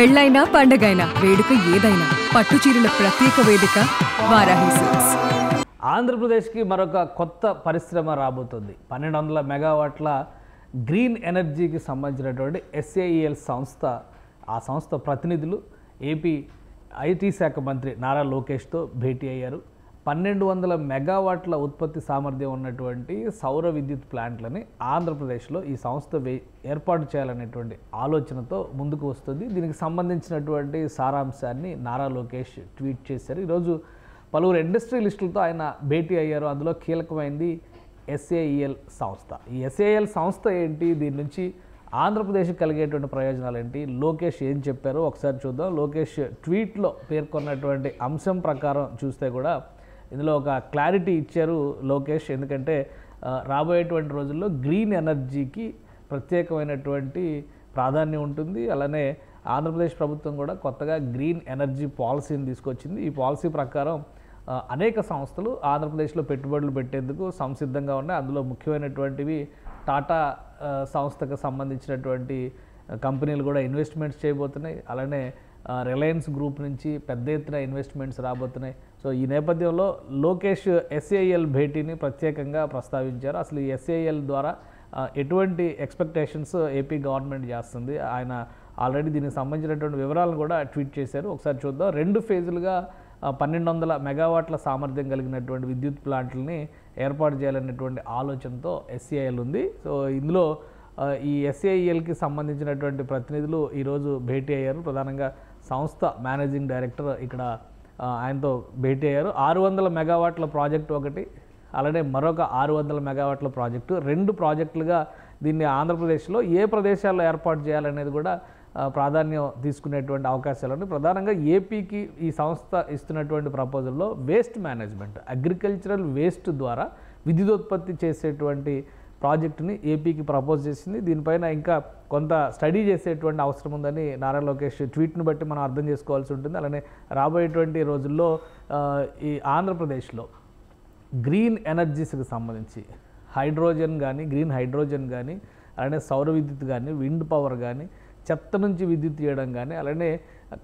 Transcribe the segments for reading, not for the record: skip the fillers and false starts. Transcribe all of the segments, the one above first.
పెళ్ళైనా పండగైనా వేడుక ఏదైనా పట్టు చీరల ప్రత్యేక వేదిక వారాహి సిల్క్స్. ఆంధ్రప్రదేశ్కి మరొక కొత్త పరిశ్రమ రాబోతుంది. 1200 మెగావాట్ల గ్రీన్ ఎనర్జీకి సంబంధించినటువంటి SAEL సంస్థ, ఆ సంస్థ ప్రతినిధులు ఏపీ ఐటీ శాఖ మంత్రి నారా లోకేష్తో భేటీ అయ్యారు. 1200 మెగావాట్ల ఉత్పత్తి సామర్థ్యం ఉన్నటువంటి సౌర విద్యుత్ ప్లాంట్లని ఆంధ్రప్రదేశ్లో ఈ సంస్థ ఏర్పాటు చేయాలనేటువంటి ఆలోచనతో ముందుకు వస్తుంది. దీనికి సంబంధించినటువంటి సారాంశాన్ని నారా లోకేష్ ట్వీట్ చేశారు. ఈరోజు పలువురు ఇండస్ట్రియలిస్టులతో ఆయన భేటీ అయ్యారు. అందులో కీలకమైంది SAEL సంస్థ. ఈ SAEL సంస్థ ఏంటి, దీని నుంచి ఆంధ్రప్రదేశ్కి కలిగేటువంటి ప్రయోజనాలు ఏంటి, లోకేష్ ఏం చెప్పారో ఒకసారి చూద్దాం. లోకేష్ ట్వీట్లో పేర్కొన్నటువంటి అంశం ప్రకారం చూస్తే కూడా ఇందులో ఒక క్లారిటీ ఇచ్చారు లోకేష్. ఎందుకంటే రాబోయేటువంటి రోజుల్లో గ్రీన్ ఎనర్జీకి ప్రత్యేకమైనటువంటి ప్రాధాన్యం ఉంటుంది. అలానే ఆంధ్రప్రదేశ్ ప్రభుత్వం కూడా కొత్తగా గ్రీన్ ఎనర్జీ పాలసీని తీసుకొచ్చింది. ఈ పాలసీ ప్రకారం అనేక సంస్థలు ఆంధ్రప్రదేశ్లో పెట్టుబడులు పెట్టేందుకు సంసిద్ధంగా ఉన్నాయి. అందులో ముఖ్యమైనటువంటివి టాటా సంస్థకు సంబంధించినటువంటి కంపెనీలు కూడా ఇన్వెస్ట్మెంట్స్ చేయబోతున్నాయి. అలానే రిలయన్స్ గ్రూప్ నుంచి పెద్ద ఎత్తున ఇన్వెస్ట్మెంట్స్ రాబోతున్నాయి. సో ఈ నేపథ్యంలో లోకేష్ SAEL భేటీని ప్రత్యేకంగా ప్రస్తావించారు. అసలు ఈ SAEL ద్వారా ఎటువంటి ఎక్స్పెక్టేషన్స్ ఏపీ గవర్నమెంట్ చేస్తుంది, ఆయన ఆల్రెడీ దీనికి సంబంధించినటువంటి వివరాలను కూడా ట్వీట్ చేశారు. ఒకసారి చూద్దాం. 2 ఫేజులుగా 1200 మెగావాట్ల సామర్థ్యం కలిగినటువంటి విద్యుత్ ప్లాంట్లని ఏర్పాటు చేయాలనేటువంటి ఆలోచనతో SAEL ఉంది. సో ఇందులో ఈ SAELకి సంబంధించినటువంటి ప్రతినిధులు ఈరోజు భేటీ అయ్యారు. ప్రధానంగా సంస్థ మేనేజింగ్ డైరెక్టర్ ఇక్కడ ఆయనతో భేటీ అయ్యారు. 600 మెగావాట్ల ప్రాజెక్టు ఒకటి, అలానే మరొక 600 మెగావాట్ల ప్రాజెక్టు, 2 ప్రాజెక్టులుగా దీన్ని ఆంధ్రప్రదేశ్లో ఏ ప్రదేశాల్లో ఏర్పాటు చేయాలనేది కూడా ప్రాధాన్యం తీసుకునేటువంటి అవకాశాలు ఉన్నాయి. ప్రధానంగా ఏపీకి ఈ సంస్థ ఇస్తున్నటువంటి ప్రపోజల్లో వేస్ట్ మేనేజ్మెంట్, అగ్రికల్చరల్ వేస్ట్ ద్వారా విద్యుతోత్పత్తి చేసేటువంటి ప్రాజెక్టుని ఏపీకి ప్రపోజ్ చేసింది. దీనిపైన ఇంకా కొంత స్టడీ చేసేటువంటి అవసరం ఉందని నారా లోకేష్ ట్వీట్ను బట్టి మనం అర్థం చేసుకోవాల్సి ఉంటుంది. అలానే రాబోయేటువంటి రోజుల్లో ఈ ఆంధ్రప్రదేశ్లో గ్రీన్ ఎనర్జీస్కి సంబంధించి హైడ్రోజన్ కానీ, గ్రీన్ హైడ్రోజన్ కానీ, అలానే సౌర విద్యుత్ కానీ, విండ్ పవర్ కానీ, చెత్త నుంచి విద్యుత్ చేయడం కానీ, అలానే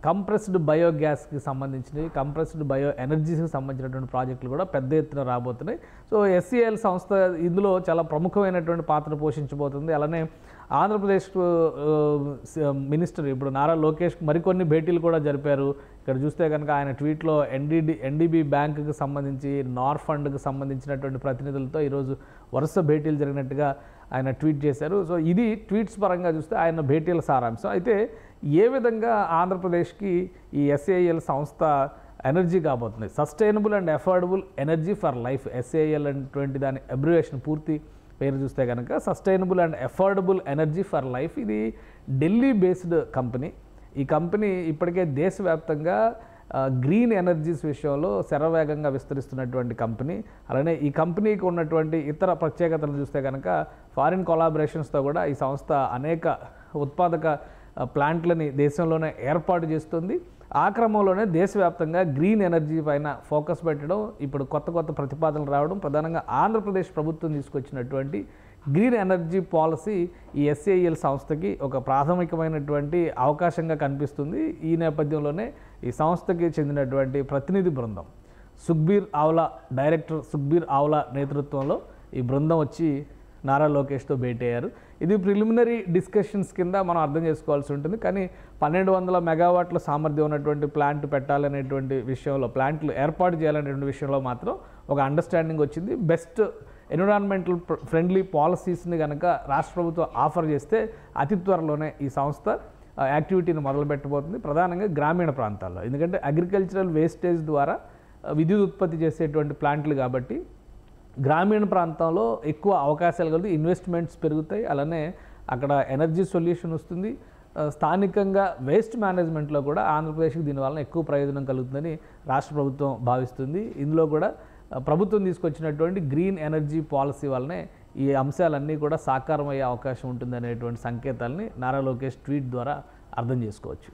కంప్రెస్డ్ బయోగ్యాస్కి సంబంధించినవి, కంప్రెస్డ్ బయో ఎనర్జీస్కి సంబంధించినటువంటి ప్రాజెక్టులు కూడా పెద్ద ఎత్తున రాబోతున్నాయి. సో SAEL సంస్థ ఇందులో చాలా ప్రముఖమైనటువంటి పాత్ర పోషించబోతుంది. అలానే ఆంధ్రప్రదేశ్ మినిస్టర్ ఇప్పుడు నారా లోకేష్ మరికొన్ని భేటీలు కూడా జరిపారు. ఇక్కడ చూస్తే కనుక ఆయన ట్వీట్లో NDB బ్యాంకుకి సంబంధించి, నార్ ఫండ్కి సంబంధించినటువంటి ప్రతినిధులతో ఈరోజు వరుస భేటీలు జరిగినట్టుగా ఆయన ట్వీట్ చేశారు. సో ఇది ట్వీట్స్ పరంగా చూస్తే ఆయన భేటీల సారాంశం. అయితే ఏ విధంగా ఆంధ్రప్రదేశ్కి ఈ SAEL సంస్థ ఎనర్జీ కాబోతుంది, sustainable and affordable energy for life, SAEL అనేటువంటి దాని అబ్రివేషన్ పూర్తి పేరు చూస్తే కనుక sustainable and affordable energy for life. ఇది ఢిల్లీ బేస్డ్ కంపెనీ. ఈ కంపెనీ ఇప్పటికే దేశవ్యాప్తంగా గ్రీన్ ఎనర్జీస్ విషయంలో శరవేగంగా విస్తరిస్తున్నటువంటి కంపెనీ. అలానే ఈ కంపెనీకి ఉన్నటువంటి ఇతర ప్రత్యేకతలు చూస్తే కనుక ఫారిన్ కొలాబరేషన్స్తో కూడా ఈ సంస్థ అనేక ఉత్పాదక ప్లాంట్లని దేశంలోనే ఏర్పాటు చేస్తుంది. ఆ క్రమంలోనే దేశవ్యాప్తంగా గ్రీన్ ఎనర్జీ పైన ఫోకస్ పెట్టడం, ఇప్పుడు కొత్త ప్రతిపాదనలు రావడం, ప్రధానంగా ఆంధ్రప్రదేశ్ ప్రభుత్వం తీసుకొచ్చినటువంటి గ్రీన్ ఎనర్జీ పాలసీ ఈ SAEL సంస్థకి ఒక ప్రాథమికమైనటువంటి అవకాశంగా కనిపిస్తుంది. ఈ నేపథ్యంలోనే ఈ సంస్థకి చెందినటువంటి ప్రతినిధి బృందం సుఖ్బీర్ ఆవ్లా, డైరెక్టర్ సుఖ్బీర్ ఆవ్లా నేతృత్వంలో ఈ బృందం వచ్చి నారా లోకేష్తో భేటీ అయ్యారు. ఇది ప్రిలిమినరీ డిస్కషన్స్ కింద మనం అర్థం చేసుకోవాల్సి ఉంటుంది. కానీ 1200 మెగావాట్ల సామర్థ్యం ఉన్నటువంటి ప్లాంట్ పెట్టాలనేటువంటి విషయంలో, ప్లాంట్లు ఏర్పాటు చేయాలనేటువంటి విషయంలో మాత్రం ఒక అండర్స్టాండింగ్ వచ్చింది. బెస్ట్ ఎన్విరాన్మెంటల్ ఫ్రెండ్లీ పాలసీస్ని కనుక రాష్ట్ర ప్రభుత్వం ఆఫర్ చేస్తే అతి త్వరలోనే ఈ సంస్థ యాక్టివిటీని మొదలుపెట్టబోతుంది, ప్రధానంగా గ్రామీణ ప్రాంతాల్లో. ఎందుకంటే అగ్రికల్చరల్ వేస్టేజ్ ద్వారా విద్యుత్ ఉత్పత్తి చేసేటువంటి ప్లాంట్లు కాబట్టి గ్రామీణ ప్రాంతంలో ఎక్కువ అవకాశాలు కలిగి ఇన్వెస్ట్మెంట్స్ పెరుగుతాయి. అలానే అక్కడ ఎనర్జీ సొల్యూషన్ వస్తుంది. స్థానికంగా వేస్ట్ మేనేజ్మెంట్లో కూడా ఆంధ్రప్రదేశ్కి దీనివల్ల ఎక్కువ ప్రయోజనం కలుగుతుందని రాష్ట్ర ప్రభుత్వం భావిస్తుంది. ఇందులో కూడా ప్రభుత్వం తీసుకొచ్చినటువంటి గ్రీన్ ఎనర్జీ పాలసీ వల్లనే ఈ అంశాలన్నీ కూడా సాకారం అయ్యే అవకాశం ఉంటుందనేటువంటి సంకేతాలని నారా లోకేష్ ట్వీట్ ద్వారా అర్థం చేసుకోవచ్చు.